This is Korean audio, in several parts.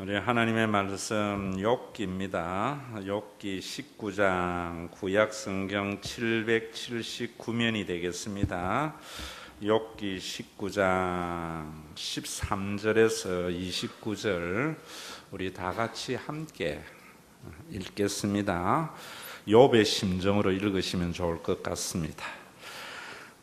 우리 하나님의 말씀 욥기입니다. 욥기 19장 구약성경 779면이 되겠습니다. 욥기 19장 13절에서 29절 우리 다 같이 함께 읽겠습니다. 욥의 심정으로 읽으시면 좋을 것 같습니다.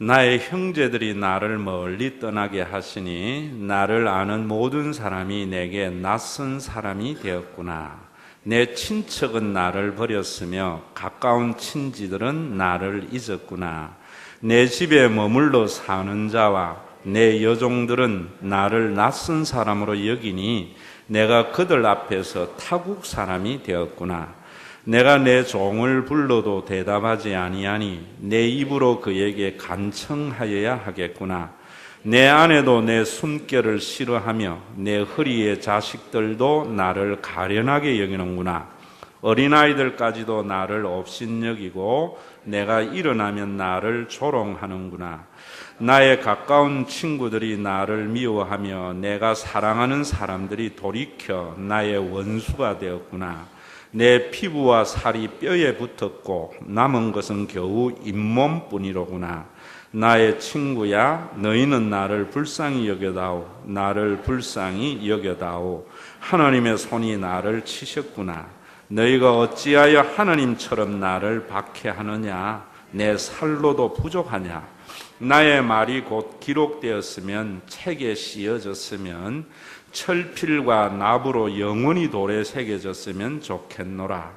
나의 형제들이 나를 멀리 떠나게 하시니 나를 아는 모든 사람이 내게 낯선 사람이 되었구나. 내 친척은 나를 버렸으며 가까운 친지들은 나를 잊었구나. 내 집에 머물러 사는 자와 내 여종들은 나를 낯선 사람으로 여기니 내가 그들 앞에서 타국 사람이 되었구나. 내가 내 종을 불러도 대답하지 아니하니 내 입으로 그에게 간청하여야 하겠구나. 내 아내도 내 숨결을 싫어하며 내 허리의 자식들도 나를 가련하게 여기는구나. 어린아이들까지도 나를 업신여기고 내가 일어나면 나를 조롱하는구나. 나의 가까운 친구들이 나를 미워하며 내가 사랑하는 사람들이 돌이켜 나의 원수가 되었구나. 내 피부와 살이 뼈에 붙었고 남은 것은 겨우 잇몸뿐이로구나. 나의 친구야, 너희는 나를 불쌍히 여겨다오. 나를 불쌍히 여겨다오. 하나님의 손이 나를 치셨구나. 너희가 어찌하여 하나님처럼 나를 박해하느냐? 내 살로도 부족하냐? 나의 말이 곧 기록되었으면 책에 씌어졌으면 철필과 납으로 영원히 돌에 새겨졌으면 좋겠노라.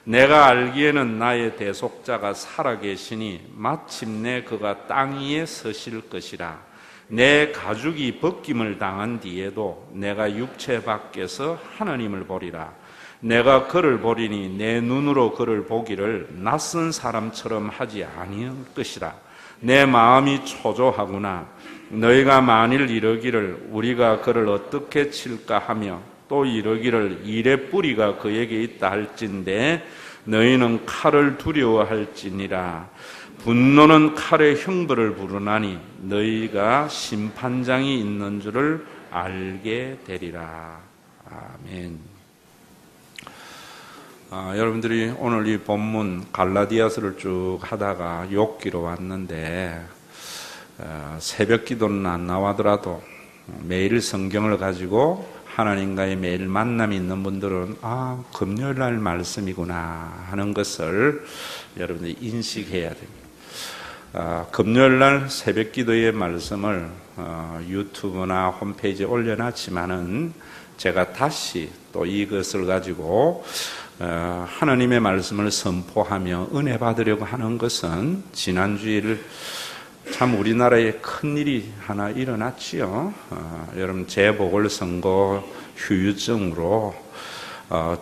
내가 알기에는 나의 대속자가 살아계시니 마침내 그가 땅 위에 서실 것이라. 내 가죽이 벗김을 당한 뒤에도 내가 육체 밖에서 하나님을 보리라. 내가 그를 보리니 내 눈으로 그를 보기를 낯선 사람처럼 하지 아니할 것이라. 내 마음이 초조하구나. 너희가 만일 이러기를 우리가 그를 어떻게 칠까 하며 또 이러기를 일의 뿌리가 그에게 있다 할진대 너희는 칼을 두려워할지니라. 분노는 칼의 형벌을 부르나니 너희가 심판장이 있는 줄을 알게 되리라. 아멘. 여러분들이 오늘 이 본문 갈라디아서를 쭉 하다가 욥기로 왔는데 새벽 기도는 안 나와더라도 매일 성경을 가지고 하나님과의 매일 만남이 있는 분들은 금요일 날 말씀이구나 하는 것을 여러분들이 인식해야 됩니다. 금요일 날 새벽 기도의 말씀을 유튜브나 홈페이지에 올려놨지만은 제가 다시 또 이것을 가지고 하나님의 말씀을 선포하며 은혜 받으려고 하는 것은 지난주일 참 우리나라에 큰일이 하나 일어났지요. 여러분 재보궐선거 후유증으로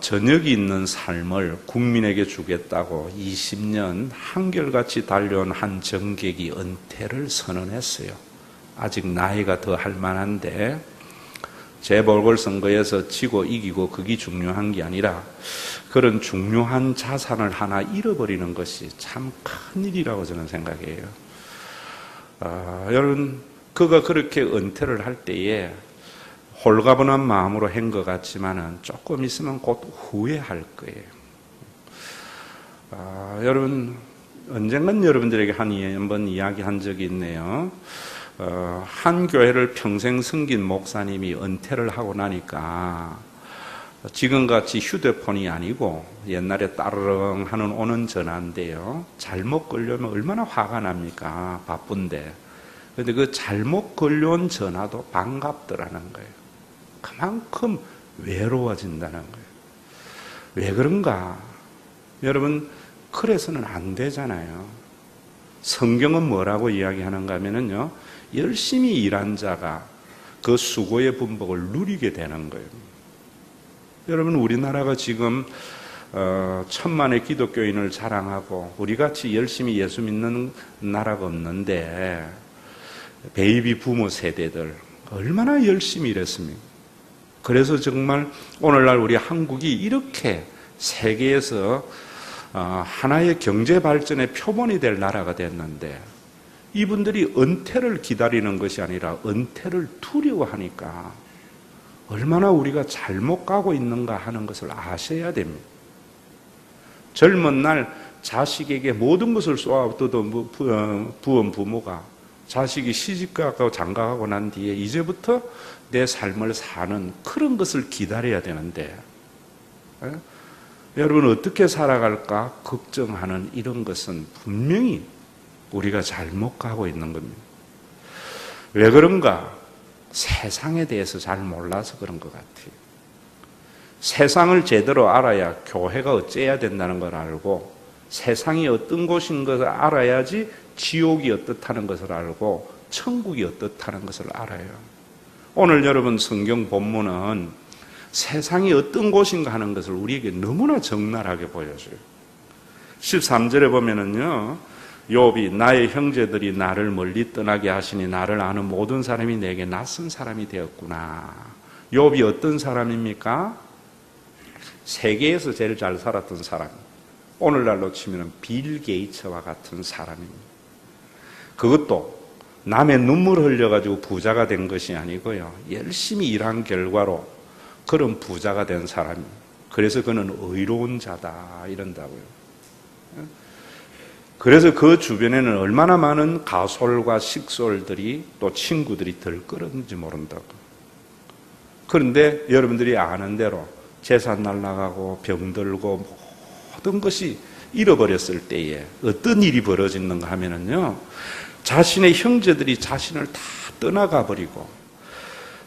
저녁이 있는 삶을 국민에게 주겠다고 20년 한결같이 달려온 한 정객이 은퇴를 선언했어요. 아직 나이가 더 할 만한데 재보궐선거에서 지고 이기고 그게 중요한 게 아니라 그런 중요한 자산을 하나 잃어버리는 것이 참 큰일이라고 저는 생각해요. 여러분 그가 그렇게 은퇴를 할 때에 홀가분한 마음으로 한 것 같지만은 조금 있으면 곧 후회할 거예요. 여러분 언젠간 여러분들에게 한번 이야기한 적이 있네요. 한 교회를 평생 섬긴 목사님이 은퇴를 하고 나니까 지금같이 휴대폰이 아니고 옛날에 따르릉 하는 오는 전화인데요. 잘못 걸려면 얼마나 화가 납니까? 바쁜데. 그런데 그 잘못 걸려온 전화도 반갑더라는 거예요. 그만큼 외로워진다는 거예요. 왜 그런가? 여러분 그래서는 안 되잖아요. 성경은 뭐라고 이야기하는가 하면요. 열심히 일한 자가 그 수고의 분복을 누리게 되는 거예요. 여러분 우리나라가 지금 1000만의 기독교인을 자랑하고 우리같이 열심히 예수 믿는 나라가 없는데 베이비 부모 세대들 얼마나 열심히 일했습니까? 그래서 정말 오늘날 우리 한국이 이렇게 세계에서 하나의 경제 발전의 표본이 될 나라가 됐는데 이분들이 은퇴를 기다리는 것이 아니라 은퇴를 두려워하니까 얼마나 우리가 잘못 가고 있는가 하는 것을 아셔야 됩니다. 젊은 날 자식에게 모든 것을 쏟아붓던 부원 부모가 자식이 시집가고 장가가고 난 뒤에 이제부터 내 삶을 사는 그런 것을 기다려야 되는데, 여러분 어떻게 살아갈까 걱정하는 이런 것은 분명히 우리가 잘못 가고 있는 겁니다. 왜 그런가? 세상에 대해서 잘 몰라서 그런 것 같아요. 세상을 제대로 알아야 교회가 어째야 된다는 걸 알고, 세상이 어떤 곳인 것을 알아야지 지옥이 어떻다는 것을 알고 천국이 어떻다는 것을 알아요. 오늘 여러분 성경 본문은 세상이 어떤 곳인가 하는 것을 우리에게 너무나 적나라하게 보여줘요. 13절에 보면은요, 욥이 나의 형제들이 나를 멀리 떠나게 하시니 나를 아는 모든 사람이 내게 낯선 사람이 되었구나. 욥이 어떤 사람입니까? 세계에서 제일 잘 살았던 사람, 오늘날로 치면 빌 게이츠와 같은 사람입니다. 그것도 남의 눈물 흘려가지고 부자가 된 것이 아니고요, 열심히 일한 결과로 그런 부자가 된 사람입니다. 그래서 그는 의로운 자다 이런다고요. 그래서 그 주변에는 얼마나 많은 가솔과 식솔들이 또 친구들이 들끓었는지 모른다고. 그런데 여러분들이 아는 대로 재산 날라가고 병들고 모든 것이 잃어버렸을 때에 어떤 일이 벌어지는가 하면은요, 자신의 형제들이 자신을 다 떠나가 버리고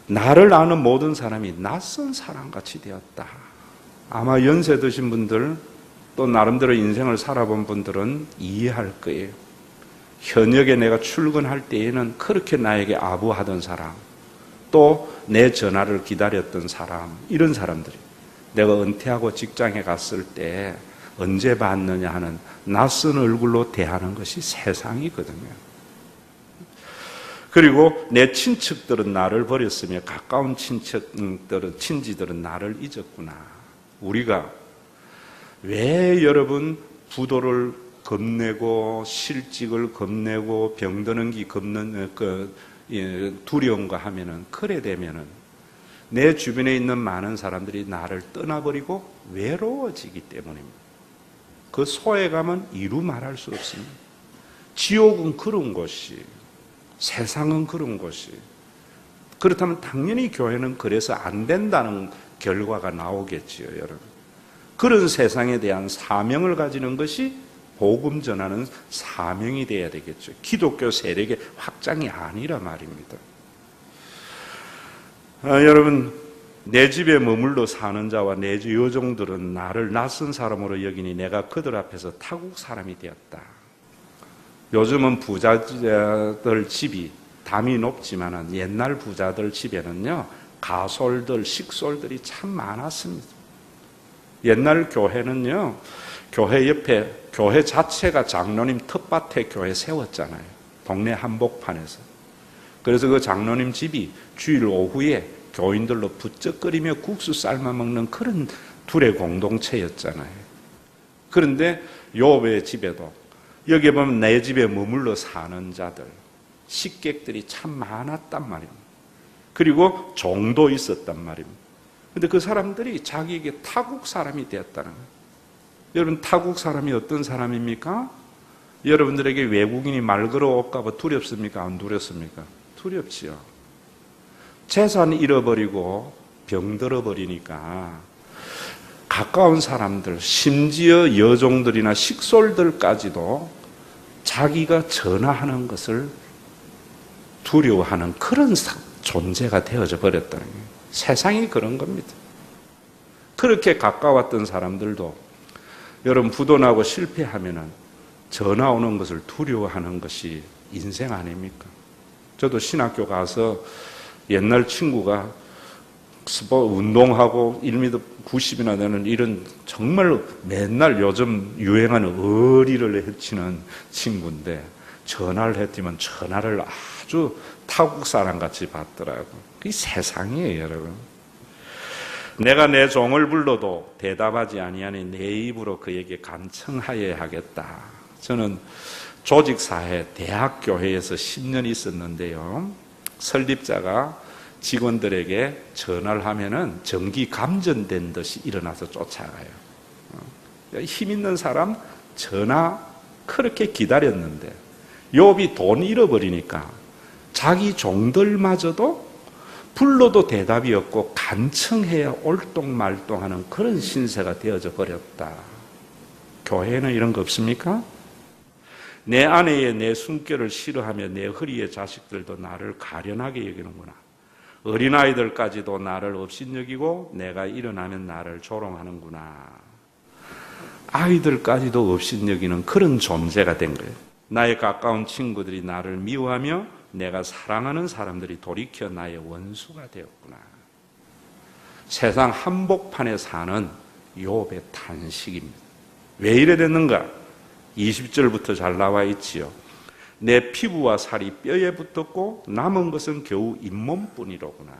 나를 아는 모든 사람이 낯선 사람같이 되었다. 아마 연세 드신 분들 또 나름대로 인생을 살아본 분들은 이해할 거예요. 현역에 내가 출근할 때에는 그렇게 나에게 아부하던 사람, 또 내 전화를 기다렸던 사람, 이런 사람들이 내가 은퇴하고 직장에 갔을 때 언제 봤느냐 하는 낯선 얼굴로 대하는 것이 세상이거든요. 그리고 내 친척들은 나를 버렸으며 가까운 친지들은 나를 잊었구나. 우리가 왜 여러분 부도를 겁내고 실직을 겁내고 병드는 게 두려운가 하면은, 그래 되면은 내 주변에 있는 많은 사람들이 나를 떠나버리고 외로워지기 때문입니다. 그 소외감은 이루 말할 수 없습니다. 지옥은 그런 곳이, 세상은 그런 곳이. 그렇다면 당연히 교회는 그래서 안 된다는 결과가 나오겠지요, 여러분. 그런 세상에 대한 사명을 가지는 것이 복음 전하는 사명이 되어야 되겠죠. 기독교 세력의 확장이 아니라 말입니다. 여러분, 내 집에 머물러 사는 자와 내 여종들은 나를 낯선 사람으로 여기니 내가 그들 앞에서 타국 사람이 되었다. 요즘은 부자들 집이 담이 높지만은 옛날 부자들 집에는요, 가솔들, 식솔들이 참 많았습니다. 옛날 교회는요, 교회 옆에, 교회 자체가 장로님 텃밭에 교회 세웠잖아요. 동네 한복판에서. 그래서 그 장로님 집이 주일 오후에 교인들로 부쩍거리며 국수 삶아 먹는 그런 둘의 공동체였잖아요. 그런데 욥의 집에도 여기 보면 내 집에 머물러 사는 자들, 식객들이 참 많았단 말입니다. 그리고 종도 있었단 말입니다. 그런데 그 사람들이 자기에게 타국 사람이 되었다는 거예요. 여러분, 타국 사람이 어떤 사람입니까? 여러분들에게 외국인이 말 걸어올까 봐 두렵습니까? 안 두렵습니까? 두렵지요. 재산 잃어버리고 병들어 버리니까 가까운 사람들, 심지어 여종들이나 식솔들까지도 자기가 전화하는 것을 두려워하는 그런 존재가 되어져 버렸다는 거예요. 세상이 그런 겁니다. 그렇게 가까웠던 사람들도 여러분 부도나고 실패하면은 전화 오는 것을 두려워하는 것이 인생 아닙니까? 저도 신학교 가서 옛날 친구가 운동하고 1m 90이나 되는 이런 정말 맨날 요즘 유행하는 어리를 헤치는 친구인데 전화를 했더니 전화를 아주 타국 사람같이 받더라고요. 그게 세상이에요, 여러분. 내가 내 종을 불러도 대답하지 아니하니 내 입으로 그에게 간청하여야 하겠다. 저는 조직사회 대학교회에서 10년 있었는데요. 설립자가 직원들에게 전화를 하면은 전기 감전된 듯이 일어나서 쫓아가요. 힘 있는 사람 전화 그렇게 기다렸는데 욥이 돈 잃어버리니까 자기 종들마저도 불러도 대답이 없고 간청해야 올똥말똥하는 그런 신세가 되어져 버렸다. 교회는 이런 거 없습니까? 내 아내의 내 숨결을 싫어하며 내 허리의 자식들도 나를 가련하게 여기는구나. 어린아이들까지도 나를 업신여기고 내가 일어나면 나를 조롱하는구나. 아이들까지도 업신여기는 그런 존재가 된 거예요. 나의 가까운 친구들이 나를 미워하며 내가 사랑하는 사람들이 돌이켜 나의 원수가 되었구나. 세상 한복판에 사는 욥의 탄식입니다. 왜 이래 됐는가? 20절부터 잘 나와 있지요. 내 피부와 살이 뼈에 붙었고 남은 것은 겨우 잇몸뿐이로구나.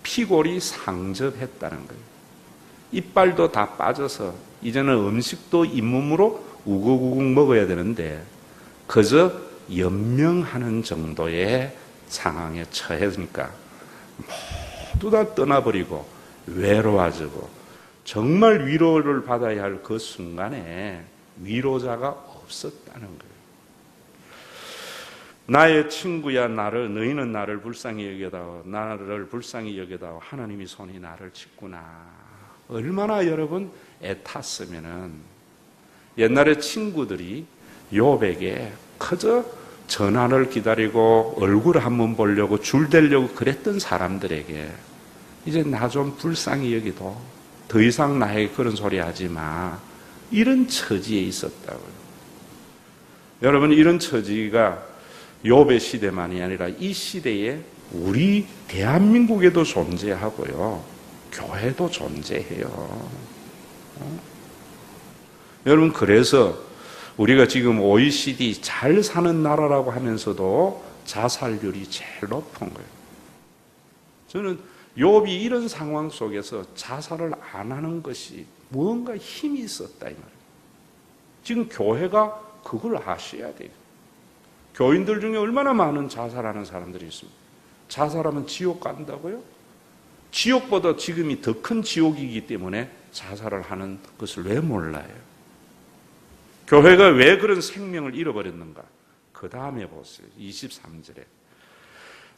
피골이 상접했다는 거예요. 이빨도 다 빠져서 이제는 음식도 잇몸으로 우걱우걱 먹어야 되는데 그저 연명하는 정도의 상황에 처해니까 모두 다 떠나버리고 외로워지고 정말 위로를 받아야 할 그 순간에 위로자가 없었다는 거예요. 나의 친구야 너희는 나를 불쌍히 여겨다오. 나를 불쌍히 여겨다오. 하나님이 손이 나를 쳤구나. 얼마나 여러분 애탔으면은 옛날에 친구들이 욥에게 그저 전화를 기다리고 얼굴 한번 보려고 줄 대려고 그랬던 사람들에게 이제 나 좀 불쌍히 여기도 더 이상 나에게 그런 소리 하지 마. 이런 처지에 있었다고요. 여러분 이런 처지가 욥의 시대만이 아니라 이 시대에 우리 대한민국에도 존재하고요. 교회도 존재해요. 여러분 그래서 우리가 지금 OECD 잘 사는 나라라고 하면서도 자살률이 제일 높은 거예요. 저는 욥이 이런 상황 속에서 자살을 안 하는 것이 무언가 힘이 있었다 이 말이에요. 지금 교회가 그걸 아셔야 돼요. 교인들 중에 얼마나 많은 자살하는 사람들이 있습니다. 자살하면 지옥 간다고요? 지옥보다 지금이 더 큰 지옥이기 때문에 자살을 하는 것을 왜 몰라요? 교회가 왜 그런 생명을 잃어버렸는가? 그 다음에 보세요. 23절에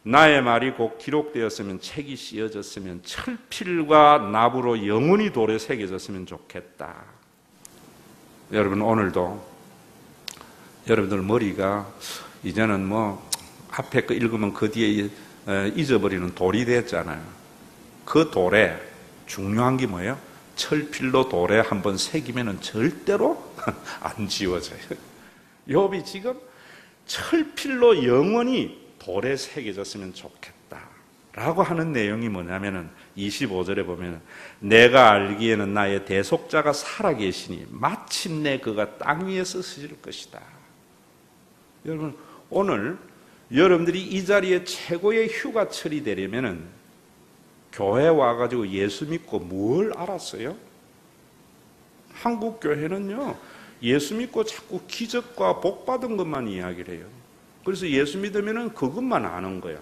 나의 말이 곧 기록되었으면 책이 씌어졌으면 철필과 납으로 영원히 돌에 새겨졌으면 좋겠다. 여러분 오늘도 여러분들 머리가 이제는 뭐 앞에 거 읽으면 그 뒤에 잊어버리는 돌이 됐잖아요. 그 돌에 중요한 게 뭐예요? 철필로 돌에 한번 새기면 절대로 안 지워져요. 욥이 지금 철필로 영원히 돌에 새겨졌으면 좋겠다 라고 하는 내용이 뭐냐면은 25절에 보면 내가 알기에는 나의 대속자가 살아계시니 마침내 그가 땅 위에서 쓰실 것이다. 여러분 오늘 여러분들이 이 자리에 최고의 휴가철이 되려면은 교회 와가지고 예수 믿고 뭘 알았어요? 한국 교회는요 예수 믿고 자꾸 기적과 복 받은 것만 이야기를 해요. 그래서 예수 믿으면은 그것만 아는 거야.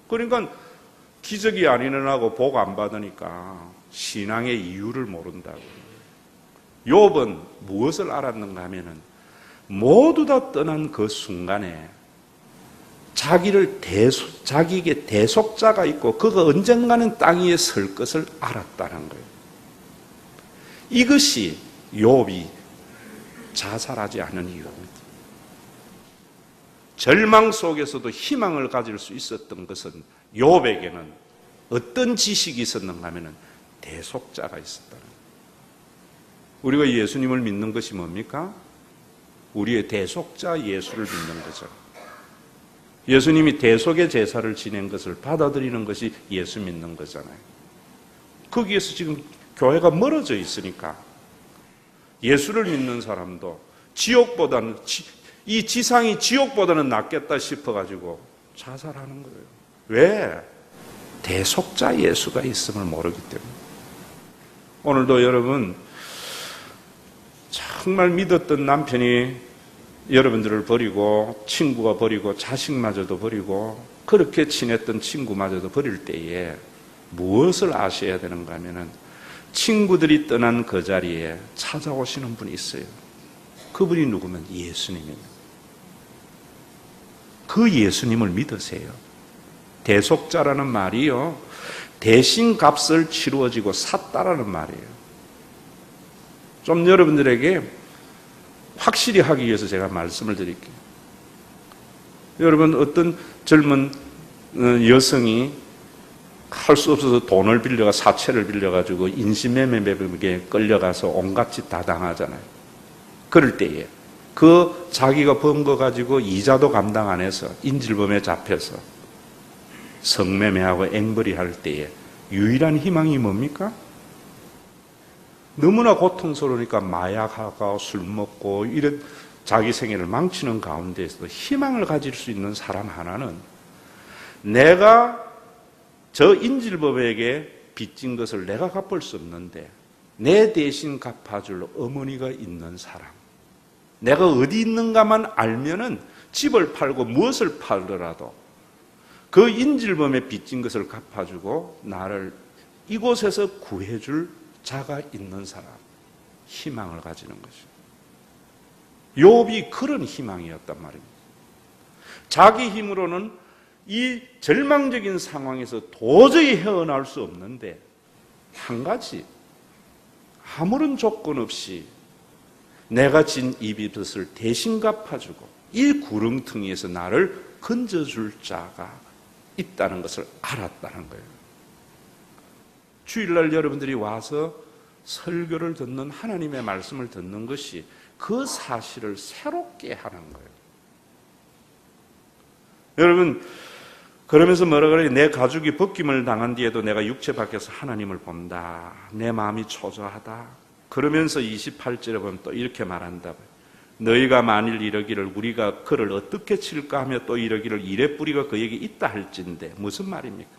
그러니까 기적이 안 일어나고 복 안 받으니까 신앙의 이유를 모른다고. 욥은 무엇을 알았는가 하면은 모두 다 떠난 그 순간에 자기에게 대속자가 있고 그가 언젠가는 땅 위에 설 것을 알았다는 거예요. 이것이 욥이 자살하지 않은 이유입니다. 절망 속에서도 희망을 가질 수 있었던 것은 욥에게는 어떤 지식이 있었는가 하면 대속자가 있었다는 거예요. 우리가 예수님을 믿는 것이 뭡니까? 우리의 대속자 예수를 믿는 거죠. 예수님이 대속의 제사를 지낸 것을 받아들이는 것이 예수 믿는 거잖아요. 거기에서 지금 교회가 멀어져 있으니까 예수를 믿는 사람도 지옥보다는 이 지상이 지옥보다는 낫겠다 싶어가지고 자살하는 거예요. 왜? 대속자 예수가 있음을 모르기 때문에. 오늘도 여러분 정말 믿었던 남편이 여러분들을 버리고 친구가 버리고 자식마저도 버리고 그렇게 친했던 친구마저도 버릴 때에 무엇을 아셔야 되는가 하면은 친구들이 떠난 그 자리에 찾아오시는 분이 있어요. 그분이 누구면 예수님입니다. 그 예수님을 믿으세요. 대속자라는 말이요, 대신 값을 치루어지고 샀다라는 말이에요. 좀 여러분들에게 확실히 하기 위해서 제가 말씀을 드릴게요. 여러분, 어떤 젊은 여성이 할 수 없어서 돈을 빌려가 사채를 빌려가지고 인신매매에 끌려가서 온갖 짓 다 당하잖아요. 그럴 때에 그 자기가 번 거 가지고 이자도 감당 안 해서 인질범에 잡혀서 성매매하고 앵벌이 할 때에 유일한 희망이 뭡니까? 너무나 고통스러우니까 마약하고 술 먹고 이런 자기 생애를 망치는 가운데에서 희망을 가질 수 있는 사람 하나는 내가 저 인질범에게 빚진 것을 내가 갚을 수 없는데 내 대신 갚아줄 어머니가 있는 사람. 내가 어디 있는가만 알면은 집을 팔고 무엇을 팔더라도 그 인질범에 빚진 것을 갚아주고 나를 이곳에서 구해줄 자가 있는 사람. 희망을 가지는 것이죠. 욥이 그런 희망이었단 말입니다. 자기 힘으로는 이 절망적인 상황에서 도저히 헤어나올 수 없는데 한 가지, 아무런 조건 없이 내가 진 이 빚을 대신 갚아주고 이 구렁텅이에서 나를 건져줄 자가 있다는 것을 알았다는 거예요. 주일날 여러분들이 와서 설교를 듣는, 하나님의 말씀을 듣는 것이 그 사실을 새롭게 하는 거예요. 여러분, 그러면서 뭐라 그래요? 내 가죽이 벗김을 당한 뒤에도 내가 육체 밖에서 하나님을 본다. 내 마음이 초조하다. 그러면서 28절에 보면 또 이렇게 말한다. 너희가 만일 이러기를 우리가 그를 어떻게 칠까 하며 또 이러기를 이래 뿌리가 그에게 있다 할진대. 무슨 말입니까?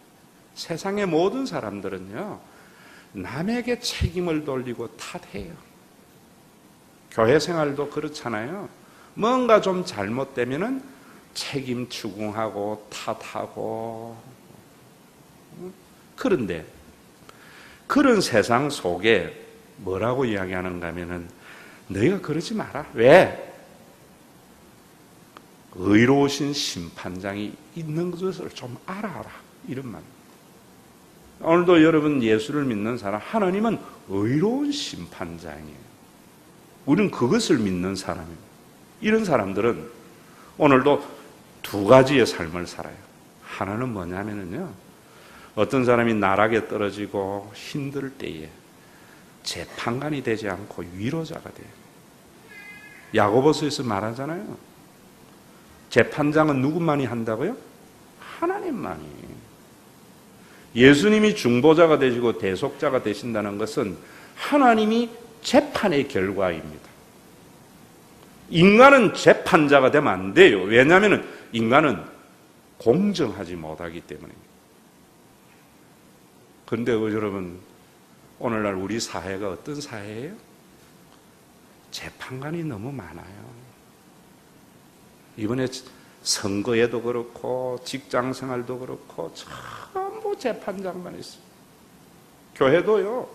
세상의 모든 사람들은요, 남에게 책임을 돌리고 탓해요. 교회 생활도 그렇잖아요. 뭔가 좀 잘못되면은 책임 추궁하고 탓하고. 그런데 그런 세상 속에 뭐라고 이야기하는가 하면은 너희가 그러지 마라. 왜? 의로우신 심판장이 있는 것을 좀 알아라. 이런 말. 오늘도 여러분 예수를 믿는 사람, 하나님은 의로운 심판장이에요. 우리는 그것을 믿는 사람입니다. 이런 사람들은 오늘도 두 가지의 삶을 살아요. 하나는 뭐냐면요, 어떤 사람이 나락에 떨어지고 힘들 때에 재판관이 되지 않고 위로자가 돼요. 야고보서에서 말하잖아요. 재판장은 누구만이 한다고요? 하나님만이. 예수님이 중보자가 되시고 대속자가 되신다는 것은 하나님이 재판의 결과입니다. 인간은 재판자가 되면 안 돼요. 왜냐하면 인간은 공정하지 못하기 때문입니다. 그런데 여러분, 오늘날 우리 사회가 어떤 사회예요? 재판관이 너무 많아요. 이번에 선거에도 그렇고 직장생활도 그렇고 전부 재판장만 있어요. 교회도요,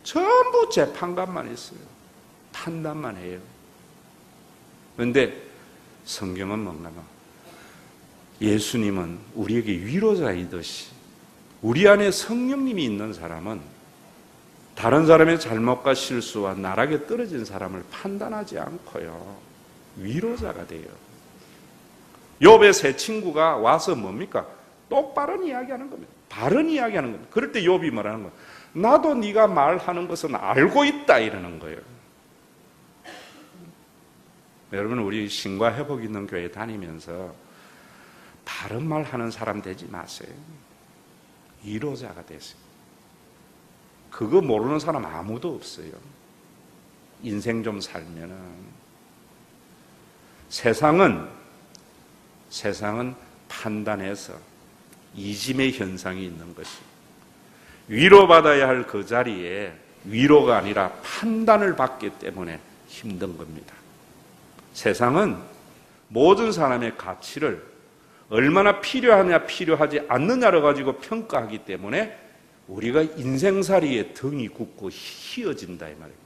전부 재판관만 있어요. 판단만 해요. 그런데 성경은 뭔가 예수님은 우리에게 위로자이듯이 우리 안에 성령님이 있는 사람은 다른 사람의 잘못과 실수와 나락에 떨어진 사람을 판단하지 않고요, 위로자가 돼요. 욥의 세 친구가 와서 뭡니까? 똑바른 이야기하는 겁니다. 바른 이야기하는 겁니다. 그럴 때 욥이 뭐라는 거예요? 나도 네가 말하는 것은 알고 있다 이러는 거예요. 여러분, 우리 신과 회복 있는 교회 다니면서 바른 말 하는 사람 되지 마세요. 위로자가 되세요. 그거 모르는 사람 아무도 없어요. 인생 좀 살면은. 세상은 판단해서 이심의 현상이 있는 것이, 위로받아야 할 그 자리에 위로가 아니라 판단을 받기 때문에 힘든 겁니다. 세상은 모든 사람의 가치를 얼마나 필요하냐 필요하지 않느냐를 가지고 평가하기 때문에 우리가 인생살이에 등이 굳고 휘어진다 이 말이에요.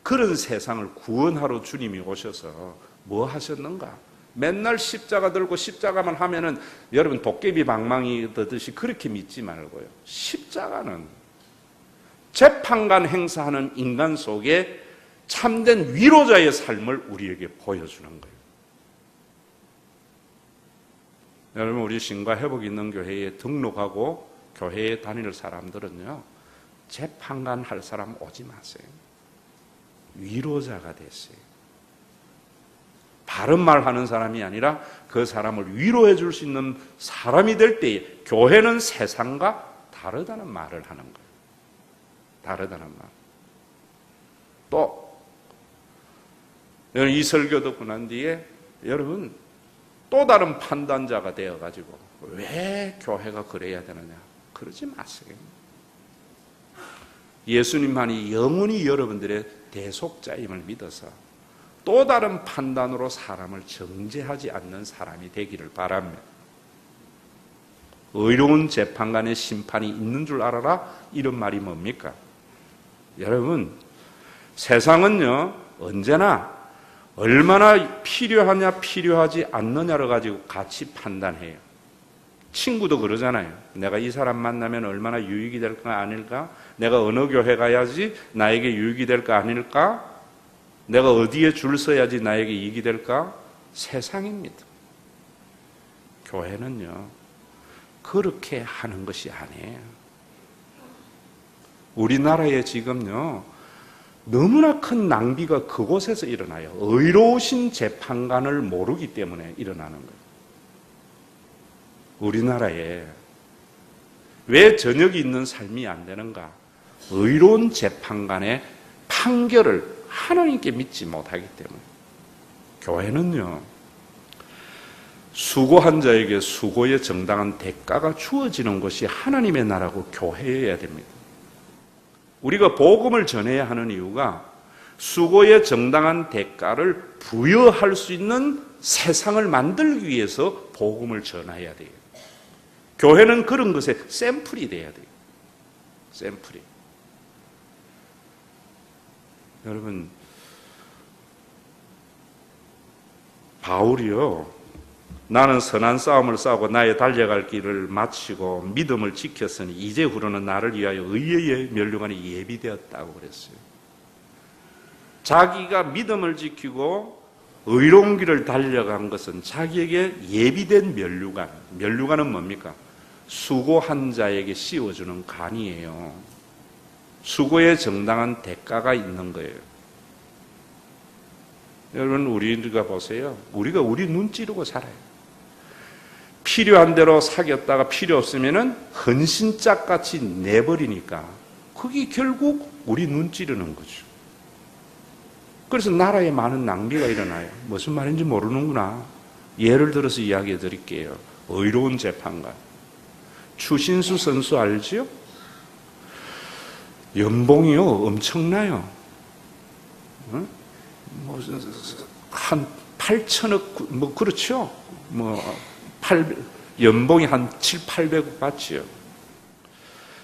그런 세상을 구원하러 주님이 오셔서 뭐 하셨는가? 맨날 십자가 들고 십자가만 하면은 여러분 도깨비 방망이 듣듯이 그렇게 믿지 말고요. 십자가는 재판관 행사하는 인간 속에 참된 위로자의 삶을 우리에게 보여주는 거예요. 여러분, 우리 신과 회복 있는 교회에 등록하고 교회에 다니는 사람들은요, 재판관 할 사람 오지 마세요. 위로자가 되세요. 바른 말 하는 사람이 아니라 그 사람을 위로해 줄 수 있는 사람이 될 때에 교회는 세상과 다르다는 말을 하는 거예요. 다르다는 말. 또 이 설교 듣고 난 뒤에 여러분 또 다른 판단자가 되어가지고 왜 교회가 그래야 되느냐 그러지 마세요. 예수님만이 영원히 여러분들의 대속자임을 믿어서 또 다른 판단으로 사람을 정죄하지 않는 사람이 되기를 바랍니다. 의로운 재판관의 심판이 있는 줄 알아라, 이런 말이 뭡니까? 여러분, 세상은요 언제나 얼마나 필요하냐 필요하지 않느냐를 가지고 같이 판단해요. 친구도 그러잖아요. 내가 이 사람 만나면 얼마나 유익이 될까 아닐까? 내가 어느 교회 가야지 나에게 유익이 될까 아닐까? 내가 어디에 줄 서야지 나에게 이익이 될까? 세상입니다. 교회는요 그렇게 하는 것이 아니에요. 우리나라에 지금요 너무나 큰 낭비가 그곳에서 일어나요. 의로우신 재판관을 모르기 때문에 일어나는 거예요. 우리나라에 왜 저녁이 있는 삶이 안 되는가? 의로운 재판관의 판결을 하나님께 믿지 못하기 때문에. 교회는요 수고한 자에게 수고의 정당한 대가가 주어지는 것이 하나님의 나라고 교회여야 됩니다. 우리가 복음을 전해야 하는 이유가 수고의 정당한 대가를 부여할 수 있는 세상을 만들기 위해서 복음을 전해야 돼요. 교회는 그런 것에 샘플이 돼야 돼요. 샘플이. 여러분, 바울이요, 나는 선한 싸움을 싸우고 나의 달려갈 길을 마치고 믿음을 지켰으니 이제후로는 나를 위하여 의의 면류관이 예비되었다고 그랬어요. 자기가 믿음을 지키고 의로운 길을 달려간 것은 자기에게 예비된 면류관. 면류관은 뭡니까? 수고한 자에게 씌워주는 관이에요. 수고에 정당한 대가가 있는 거예요. 여러분, 우리가 보세요. 우리가 우리 눈 찌르고 살아요. 필요한 대로 사귀었다가 필요 없으면은 헌신짝같이 내버리니까 그게 결국 우리 눈 찌르는 거죠. 그래서 나라에 많은 낭비가 일어나요. 무슨 말인지 모르는구나. 예를 들어서 이야기해 드릴게요. 의로운 재판관. 추신수 선수 알지요? 연봉이요 엄청나요. 한 8천억 뭐 그렇죠. 연봉이 한 7, 800억 받지요.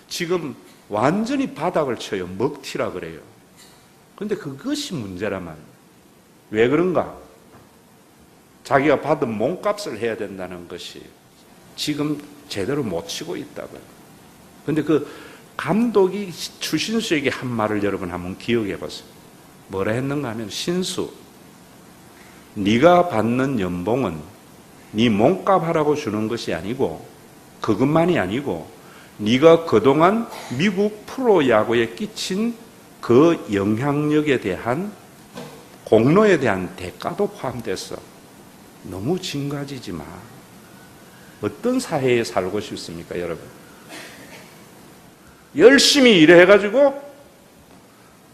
지금 완전히 바닥을 쳐요. 먹튀라 그래요. 그런데 그것이 문제란 말이에요. 왜 그런가? 자기가 받은 몸값을 해야 된다는 것이 지금 제대로 못 치고 있다고요. 그런데 그 감독이 추신수에게 한 말을 여러분 한번 기억해 보세요. 뭐라 했는가 하면, 신수, 네가 받는 연봉은 네 몸값 하라고 주는 것이 아니고, 그것만이 아니고 네가 그동안 미국 프로야구에 끼친 그 영향력에 대한 공로에 대한 대가도 포함됐어. 너무 징가지지 마. 어떤 사회에 살고 싶습니까, 여러분? 열심히 일해가지고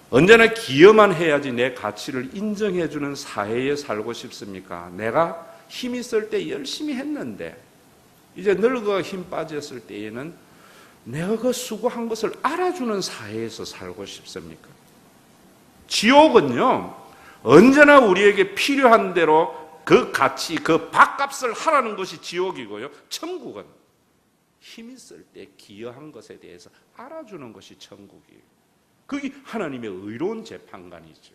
언제나 기여만 해야지 내 가치를 인정해주는 사회에 살고 싶습니까? 내가 힘 있을 때 열심히 했는데 이제 늙어 힘 빠졌을 때에는 내가 그 수고한 것을 알아주는 사회에서 살고 싶습니까? 지옥은요 언제나 우리에게 필요한 대로 그 가치, 그 밥값을 하라는 것이 지옥이고요. 천국은 힘 있을 때 기여한 것에 대해서 알아주는 것이 천국이에요. 그게 하나님의 의로운 재판관이죠.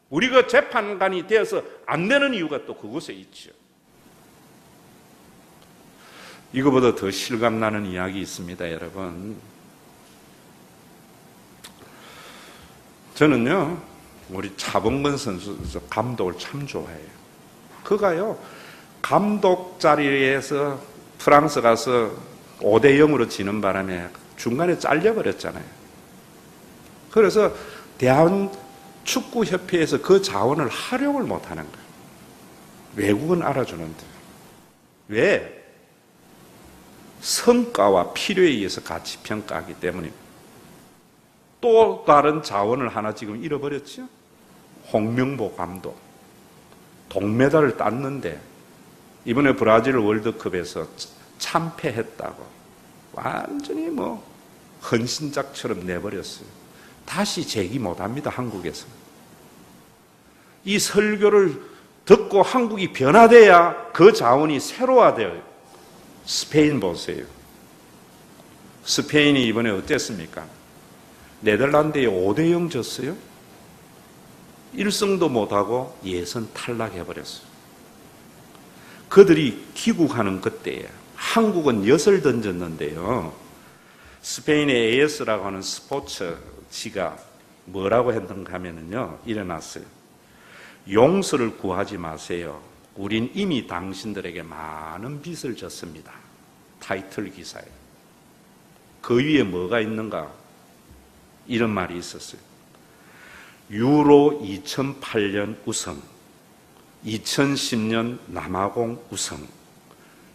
우리가 재판관이 되어서 안 되는 이유가 또 그곳에 있죠. 이거보다 더 실감나는 이야기 있습니다, 여러분. 저는요, 우리 차범근 선수 감독을 참 좋아해요. 그가요, 감독 자리에서 프랑스 가서 5대0으로 지는 바람에 중간에 잘려버렸잖아요. 그래서 대한축구협회에서 그 자원을 활용을 못하는 거예요. 외국은 알아주는데. 왜? 성과와 필요에 의해서 가치 평가하기 때문입니다. 또 다른 자원을 하나 지금 잃어버렸죠? 홍명보 감독. 동메달을 땄는데 이번에 브라질 월드컵에서 참패했다고 완전히 헌신작처럼 내버렸어요. 다시 재기 못합니다, 한국에서. 이 설교를 듣고 한국이 변화돼야 그 자원이 새로화돼요. 스페인 보세요. 스페인이 이번에 어땠습니까? 네덜란드에 5대0 졌어요. 1승도 못하고 예선 탈락해버렸어요. 그들이 귀국하는 그때에 한국은 엿을 던졌는데요. 스페인의 AS라고 하는 스포츠지가 뭐라고 했는가 하면요, 일어났어요. 용서를 구하지 마세요. 우린 이미 당신들에게 많은 빚을 졌습니다. 타이틀 기사에. 그 위에 뭐가 있는가? 이런 말이 있었어요. 유로 2008년 우승, 2010년 남아공 우승,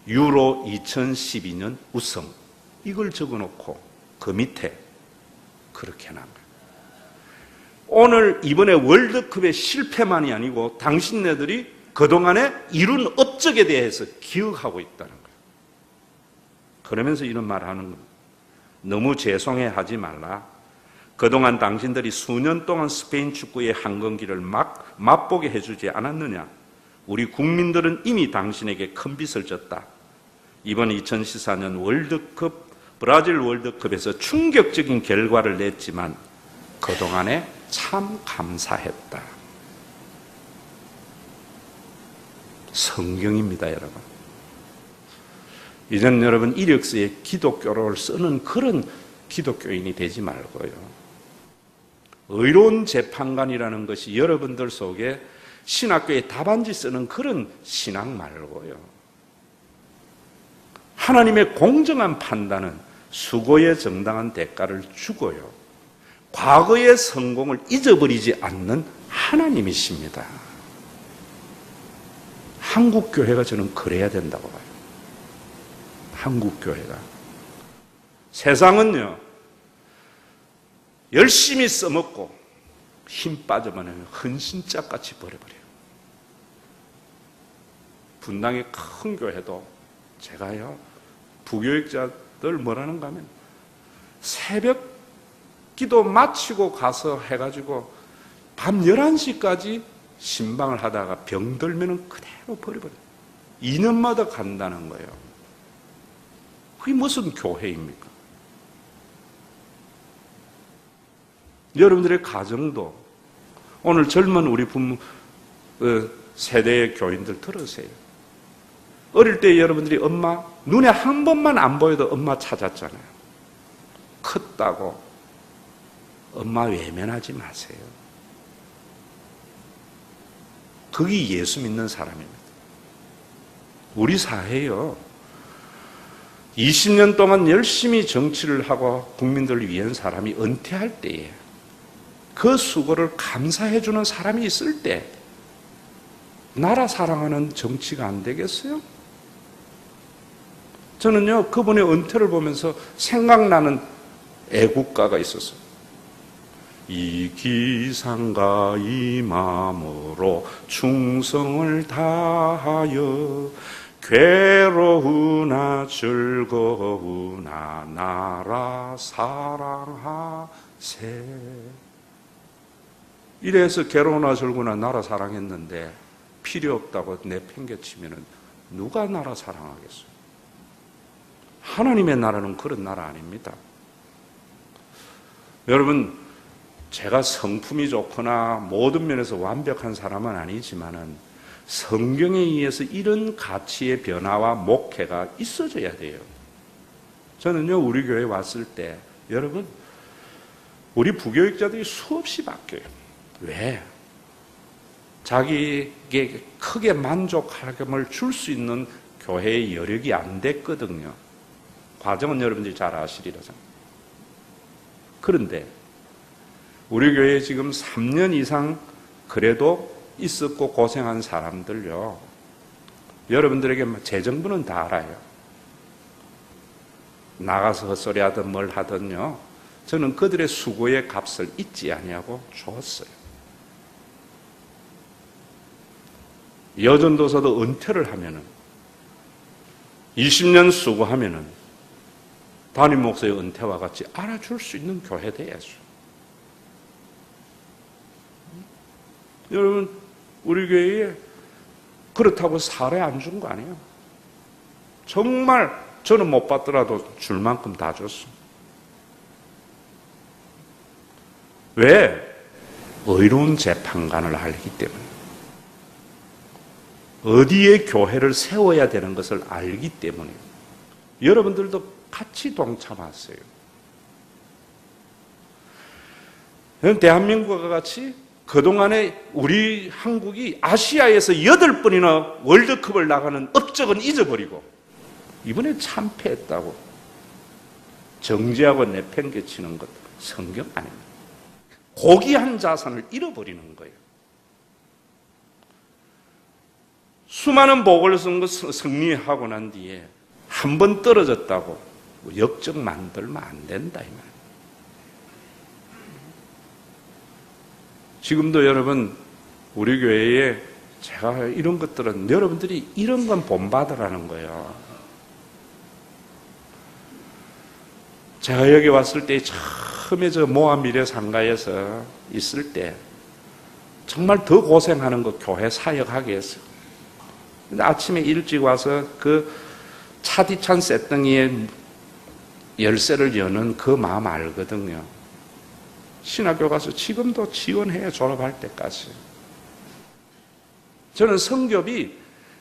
유로 2012년 우승. 이걸 적어놓고 그 밑에 그렇게 난 거예요. 오늘 이번에 월드컵의 실패만이 아니고 당신네들이 그동안에 이룬 업적에 대해서 기억하고 있다는 거예요. 그러면서 이런 말 하는 겁니다. 너무 죄송해 하지 말라. 그동안 당신들이 수년 동안 스페인 축구의 한경기를 맛보게 해주지 않았느냐. 우리 국민들은 이미 당신에게 큰 빚을 졌다. 이번 2014년 월드컵, 브라질 월드컵에서 충격적인 결과를 냈지만 그동안에 참 감사했다. 성경입니다, 여러분. 이제는 여러분 이력서에 기독교를 쓰는 그런 기독교인이 되지 말고요. 의로운 재판관이라는 것이 여러분들 속에 신학교에 답안지 쓰는 그런 신앙 말고요. 하나님의 공정한 판단은 수고의 정당한 대가를 주고요. 과거의 성공을 잊어버리지 않는 하나님이십니다. 한국교회가 저는 그래야 된다고 봐요. 한국교회가. 세상은요, 열심히 써먹고 힘 빠져버리면 헌신짝같이 버려버려요. 분당의 큰 교회도 제가요, 부교육자들 뭐라는가 하면 새벽 기도 마치고 가서 해가지고 밤 11시까지 신방을 하다가 병들면 그대로 버려버려요. 2년마다 간다는 거예요. 그게 무슨 교회입니까? 여러분들의 가정도 오늘 젊은 우리 부모 세대의 교인들 들으세요. 어릴 때 여러분들이 엄마 눈에 한 번만 안 보여도 엄마 찾았잖아요. 컸다고 엄마 외면하지 마세요. 그게 예수 믿는 사람입니다. 우리 사회요, 20년 동안 열심히 정치를 하고 국민들을 위한 사람이 은퇴할 때에 그 수고를 감사해주는 사람이 있을 때 나라 사랑하는 정치가 안 되겠어요? 저는요, 그분의 은퇴를 보면서 생각나는 애국가가 있었어요. 이 기상과 이 마음으로 충성을 다하여 괴로우나 즐거우나 나라 사랑하세. 이래서 괴로우나 즐거우나 나라 사랑했는데 필요 없다고 내팽개치면 누가 나라 사랑하겠어요? 하나님의 나라는 그런 나라 아닙니다. 여러분, 제가 성품이 좋거나 모든 면에서 완벽한 사람은 아니지만은 성경에 의해서 이런 가치의 변화와 목회가 있어져야 돼요. 저는요, 우리 교회에 왔을 때 여러분, 우리 부교육자들이 수없이 바뀌어요. 왜? 자기에게 크게 만족감을 줄 수 있는 교회의 여력이 안 됐거든요. 과정은 여러분들이 잘 아시리라죠. 그런데 우리 교회에 지금 3년 이상 그래도 있었고 고생한 사람들요, 여러분들에게 재정부는 다 알아요. 나가서 헛소리 하든 뭘 하든요, 저는 그들의 수고의 값을 잊지 아니하고 줬어요. 여전도서도 은퇴를 하면은 20년 수고하면은 담임 목사의 은퇴와 같이 알아줄 수 있는 교회 돼야죠. 여러분, 우리 교회에 그렇다고 사례 안 준 거 아니에요. 정말 저는 못 받더라도 줄 만큼 다 줬어. 왜? 의로운 재판관을 알기 때문에. 어디에 교회를 세워야 되는 것을 알기 때문에. 여러분들도 같이 동참하세요. 대한민국과 같이 그동안에 우리 한국이 아시아에서 8번이나 월드컵을 나가는 업적은 잊어버리고 이번에 참패했다고 정죄하고 내팽개치는 것 성경 아닙니다. 고귀한 자산을 잃어버리는 거예요. 수많은 보궐선거 승리하고 난 뒤에 한 번 떨어졌다고 역적 만들면 안 된다 이 말이에요. 지금도 여러분, 우리 교회에 제가 이런 것들은 여러분들이 이런 건 본받으라는 거예요. 제가 여기 왔을 때 처음에 저 모아 미래상가에서 있을 때 정말 더 고생하는 거 교회 사역하게 했어요. 근데 아침에 일찍 와서 그 차디찬 쇳덩이에 열쇠를 여는 그 마음 알거든요. 신학교 가서 지금도 지원해요. 졸업할 때까지. 저는 성교비,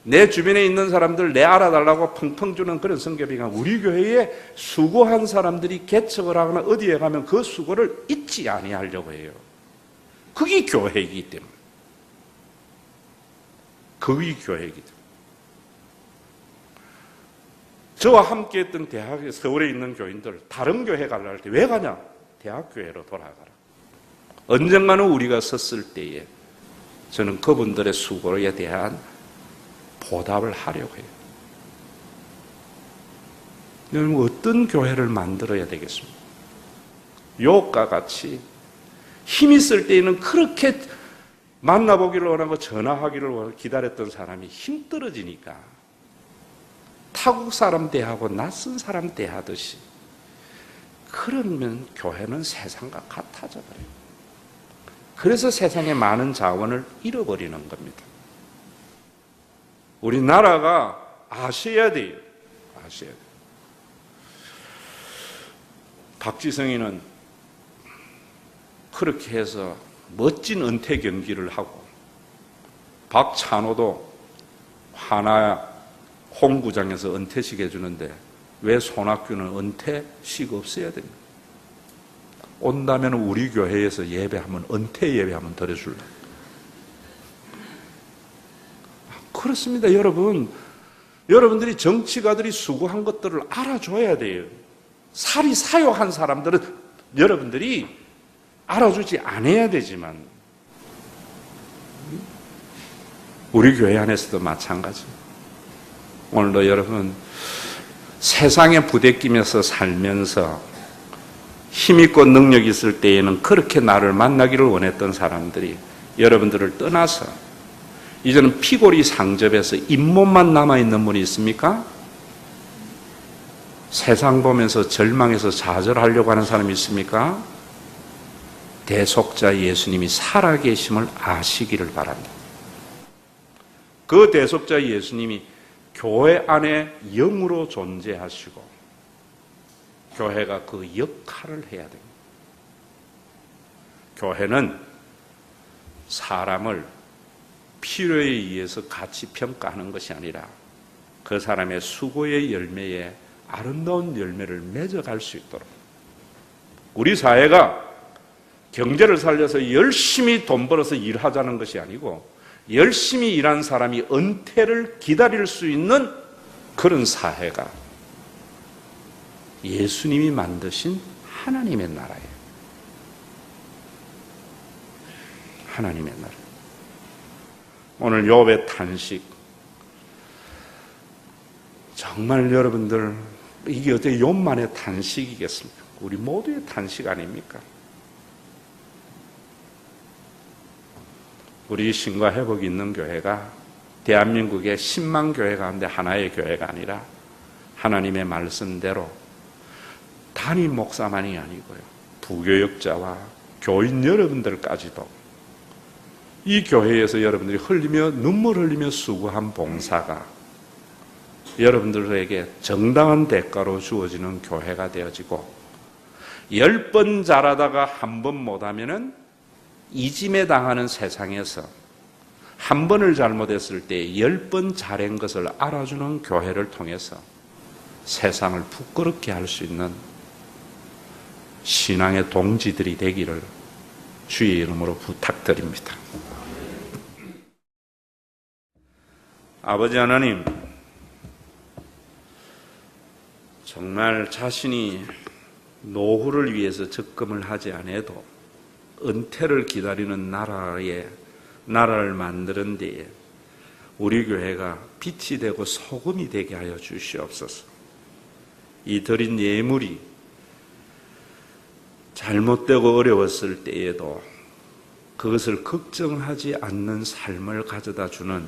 내 주변에 있는 사람들 내 알아달라고 펑펑 주는 그런 성교비가 우리 교회에 수고한 사람들이 개척을 하거나 어디에 가면 그 수고를 잊지 아니하려고 해요. 그게 교회이기 때문에. 그게 교회이기 때문에. 저와 함께 했던 대학에 서울에 있는 교인들 다른 교회 가려고 할 때 왜 가냐? 대학교회로 돌아가라. 언젠가는 우리가 섰을 때에 저는 그분들의 수고에 대한 보답을 하려고 해요. 여러분, 어떤 교회를 만들어야 되겠습니까? 욥과 같이 힘 있을 때에는 그렇게 만나보기를 원하고 전화하기를 원하고 기다렸던 사람이 힘 떨어지니까 타국 사람 대하고 낯선 사람 대하듯이, 그러면 교회는 세상과 같아져 버려요. 그래서 세상에 많은 자원을 잃어버리는 겁니다. 우리나라가 아셔야 돼요. 아셔야 돼요. 박지성이는 그렇게 해서 멋진 은퇴 경기를 하고, 박찬호도 하나 홍구장에서 은퇴식 해주는데 왜 손학규는 은퇴식 없어야 됩니까? 온다면 우리 교회에서 예배하면 은퇴 예배하면 드려줄래? 그렇습니다. 여러분, 여러분들이 정치가들이 수고한 것들을 알아줘야 돼요. 살이 사요한 사람들은 여러분들이 알아주지 않아야 되지만 우리 교회 안에서도 마찬가지입니다. 오늘도 여러분, 세상에 부대끼면서 살면서 힘있고 능력이 있을 때에는 그렇게 나를 만나기를 원했던 사람들이 여러분들을 떠나서 이제는 피골이 상접해서 잇몸만 남아있는 분이 있습니까? 세상 보면서 절망해서 좌절하려고 하는 사람이 있습니까? 대속자 예수님이 살아계심을 아시기를 바랍니다. 그 대속자 예수님이 교회 안에 영으로 존재하시고 교회가 그 역할을 해야 됩니다. 교회는 사람을 필요에 의해서 가치 평가하는 것이 아니라 그 사람의 수고의 열매에 아름다운 열매를 맺어갈 수 있도록, 우리 사회가 경제를 살려서 열심히 돈 벌어서 일하자는 것이 아니고 열심히 일한 사람이 은퇴를 기다릴 수 있는 그런 사회가 예수님이 만드신 하나님의 나라예요. 하나님의 나라. 오늘 욥의 탄식, 정말 여러분들 이게 어떻게 욥만의 탄식이겠습니까? 우리 모두의 탄식 아닙니까? 우리 신과 회복이 있는 교회가 대한민국의 10만 교회 가운데 하나의 교회가 아니라 하나님의 말씀대로 단임 목사만이 아니고요, 부교역자와 교인 여러분들까지도 이 교회에서 여러분들이 눈물 흘리며 수고한 봉사가 여러분들에게 정당한 대가로 주어지는 교회가 되어지고, 10번 잘하다가 한 번 못하면은 이짐에 당하는 세상에서 한 번을 잘못했을 때 10번 잘한 것을 알아주는 교회를 통해서 세상을 부끄럽게 할 수 있는 신앙의 동지들이 되기를 주의 이름으로 부탁드립니다. 아버지 하나님, 정말 자신이 노후를 위해서 적금을 하지 않아도 은퇴를 기다리는 나라를 만드는 데에 우리 교회가 빛이 되고 소금이 되게 하여 주시옵소서. 이 드린 예물이 잘못되고 어려웠을 때에도 그것을 걱정하지 않는 삶을 가져다 주는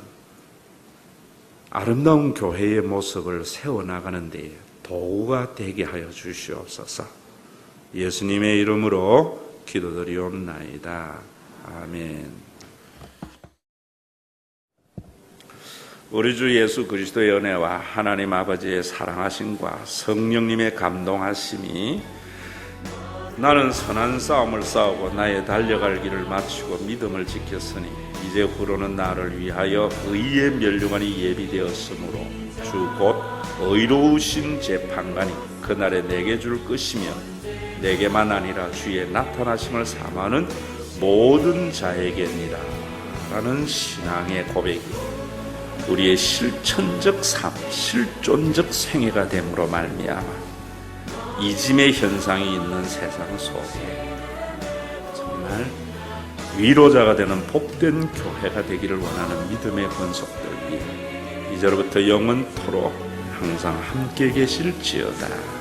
아름다운 교회의 모습을 세워나가는 데에 도구가 되게 하여 주시옵소서. 예수님의 이름으로 기도드리옵나이다. 아멘. 우리 주 예수 그리스도의 은혜와 하나님 아버지의 사랑하심과 성령님의 감동하심이 나는 선한 싸움을 싸우고 나의 달려갈 길을 마치고 믿음을 지켰으니 이제 후로는 나를 위하여 의의 면류관이 예비되었으므로 주 곧 의로우신 재판관이 그날에 내게 줄 것이며 내게만 아니라 주의 나타나심을 사모하는 모든 자에게니라 라는 신앙의 고백이 우리의 실천적 삶, 실존적 생애가 됨으로 말미암아 이짐의 현상이 있는 세상 속에 정말 위로자가 되는 복된 교회가 되기를 원하는 믿음의 권속들 위해 이제로부터 영원토록 항상 함께 계실지어다.